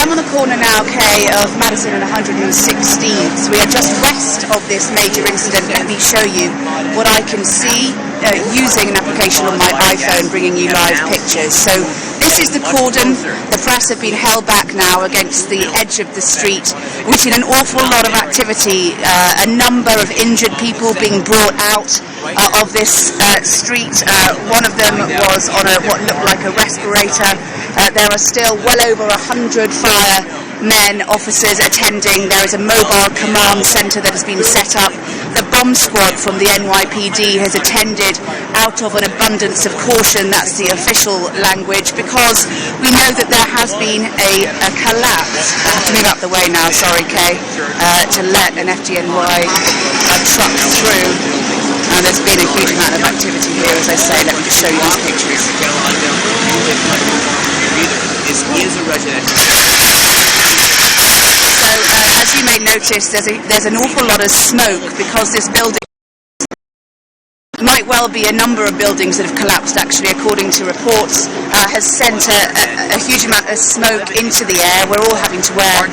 I'm on the corner now, Kay, of Madison and 116th. We are just west of this major incident. Let me show you what I can see using an application on my iPhone, bringing you live pictures. So this is the cordon. The press have been held back now against the edge of the street. We've seen an awful lot of activity, a number of injured people being brought out of this street. One of them was on what looked like a respirator. There are still well over 100 firemen, officers attending. There is a mobile command centre that has been set up. The bomb squad from the NYPD has attended out of an abundance of caution. That's the official language, because we know that there has been a collapse. I have to move out the way now, sorry, Kay, to let an FDNY truck through. And there's been a huge amount of activity here, as I say. Let me just show you these pictures. This is a residential. So, as you may notice, there's an awful lot of smoke because this building might well be a number of buildings that have collapsed, actually, according to reports, has sent a huge amount of smoke into the air. We're all having to wear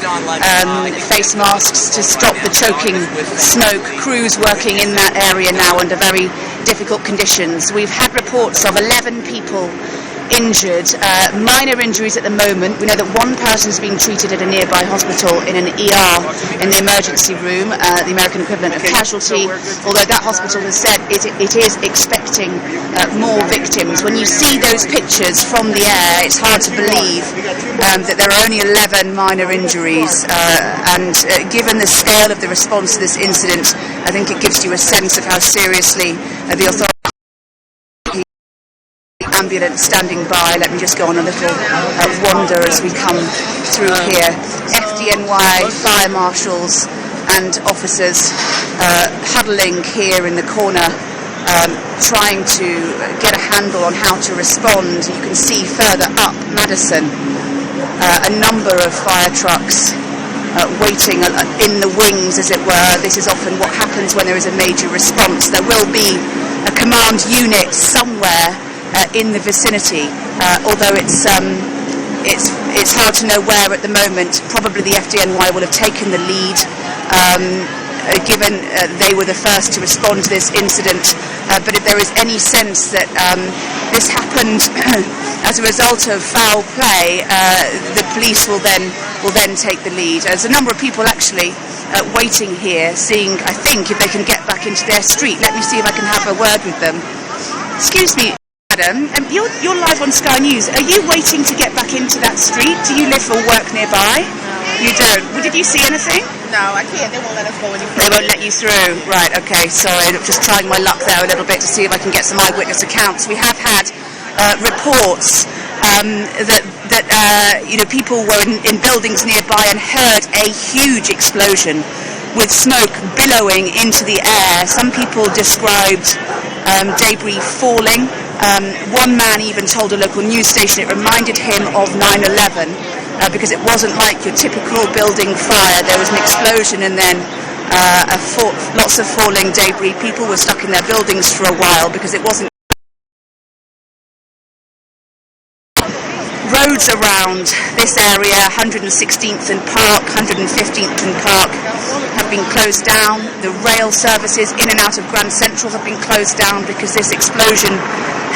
face masks to stop the choking smoke. Crews working in that area now under very difficult conditions. We've had reports of 11 people injured, minor injuries at the moment. We know that one person is being treated at a nearby hospital in an ER in the emergency room, the American equivalent of casualty, although that hospital has said it is expecting more victims. When you see those pictures from the air, it's hard to believe that there are only 11 minor injuries, and given the scale of the response to this incident, I think it gives you a sense of how seriously the authorities ambulance standing by. Let me just go on a little wander as we come through here. FDNY, fire marshals and officers huddling here in the corner, trying to get a handle on how to respond. You can see further up Madison a number of fire trucks waiting in the wings, as it were. This is often what happens when there is a major response. There will be a command unit somewhere in the vicinity, although it's hard to know where at the moment. Probably the FDNY will have taken the lead, given they were the first to respond to this incident. But if there is any sense that this happened as a result of foul play, the police will then take the lead. There's a number of people actually waiting here, seeing, I think, if they can get back into their street. Let me see if I can have a word with them. Excuse me, Adam, you're live on Sky News. Are you waiting to get back into that street? Do you live or work nearby? No. You don't? Well, did you see anything? No, I can't. They won't let us go any further. They won't let you through. Right, okay, sorry. I'm just trying my luck there a little bit to see if I can get some eyewitness accounts. We have had reports that people were in buildings nearby and heard a huge explosion with smoke billowing into the air. Some people described debris falling. One man even told a local news station it reminded him of 9/11 because it wasn't like your typical building fire. There was an explosion and then lots of falling debris. People were stuck in their buildings for a while because it wasn't. Roads around this area, 116th and Park, 115th and Park, have been closed down. The rail services in and out of Grand Central have been closed down because this explosion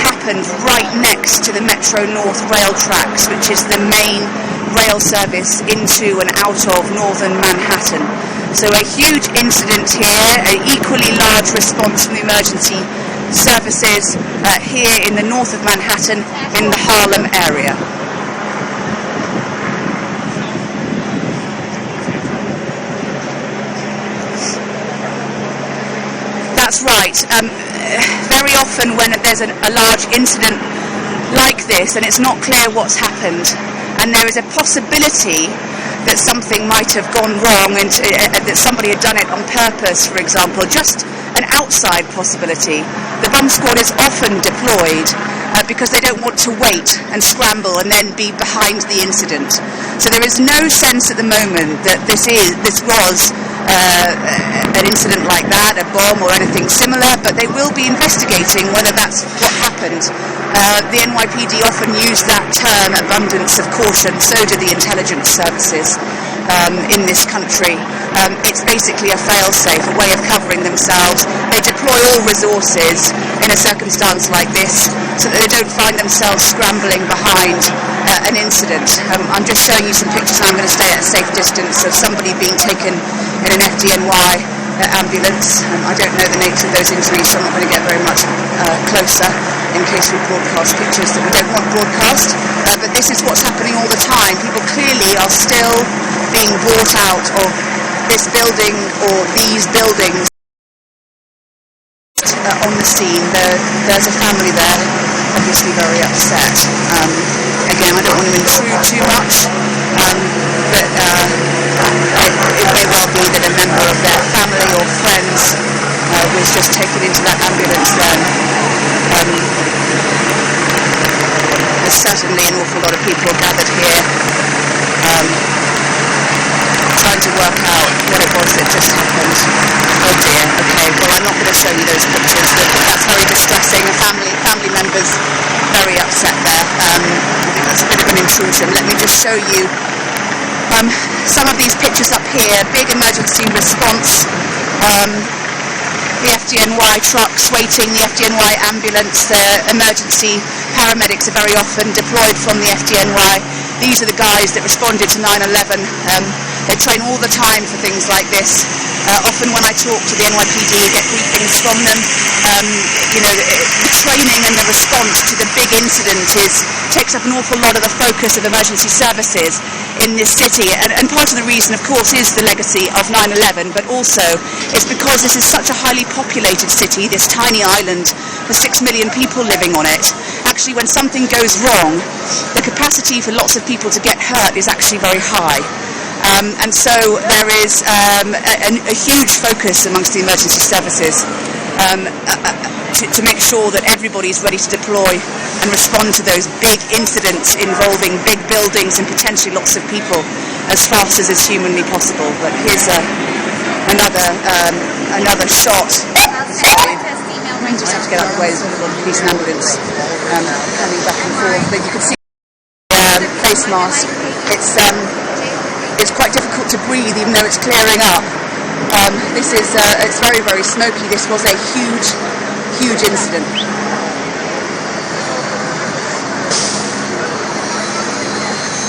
happened right next to the Metro North rail tracks, which is the main rail service into and out of northern Manhattan. So a huge incident here, an equally large response from the emergency services here in the north of Manhattan in the Harlem area. That's right. Very often when there's a large incident like this and it's not clear what's happened and there is a possibility that something might have gone wrong and that somebody had done it on purpose, for example, just an outside possibility, the bomb squad is often deployed because they don't want to wait and scramble and then be behind the incident. So there is no sense at the moment that this was an incident like that, a bomb or anything similar, but they will be investigating whether that's what happened. The NYPD often use that term, abundance of caution. So do the intelligence services in this country. It's basically a fail-safe, a way of covering themselves. They deploy all resources in a circumstance like this so that they don't find themselves scrambling behind an incident. I'm just showing you some pictures, and I'm going to stay at a safe distance, of somebody being taken in an FDNY ambulance. I don't know the nature of those injuries, so I'm not going to get very much closer in case we broadcast pictures that we don't want broadcast. But this is what's happening all the time. People clearly are still being brought out of this building or these buildings on the scene. There's a family there, obviously very upset. Again, I don't want to intrude too much, but it may well be that a member of their family or friends was just taken into that ambulance then. There's certainly an awful lot of people gathered here trying to work out what it was that just happened. Oh dear, okay, well I'm not going to show you those pictures, but that's very distressing. Family members very upset there. I think that's a bit of an intrusion. Let me just show you some of these pictures up here. Big emergency response. The FDNY trucks waiting, the FDNY ambulance, the emergency paramedics are very often deployed from the FDNY. These are the guys that responded to 9/11. They train all the time for things like this. Often when I talk to the NYPD, I get briefings from them. The training and the response to the big incident takes up an awful lot of the focus of emergency services in this city. And part of the reason, of course, is the legacy of 9/11, but also it's because this is such a highly populated city, this tiny island with 6 million people living on it. Actually, when something goes wrong, the capacity for lots of people to get hurt is actually very high. And so there is a huge focus amongst the emergency services to make sure that everybody is ready to deploy and respond to those big incidents involving big buildings and potentially lots of people as fast as is humanly possible. But here's another shot. I just have to get out of the way. There's a lot of police and ambulance coming back and forth. But you can see the face mask. It's quite difficult to breathe even though it's clearing up. It's very, very smoky. This was a huge incident.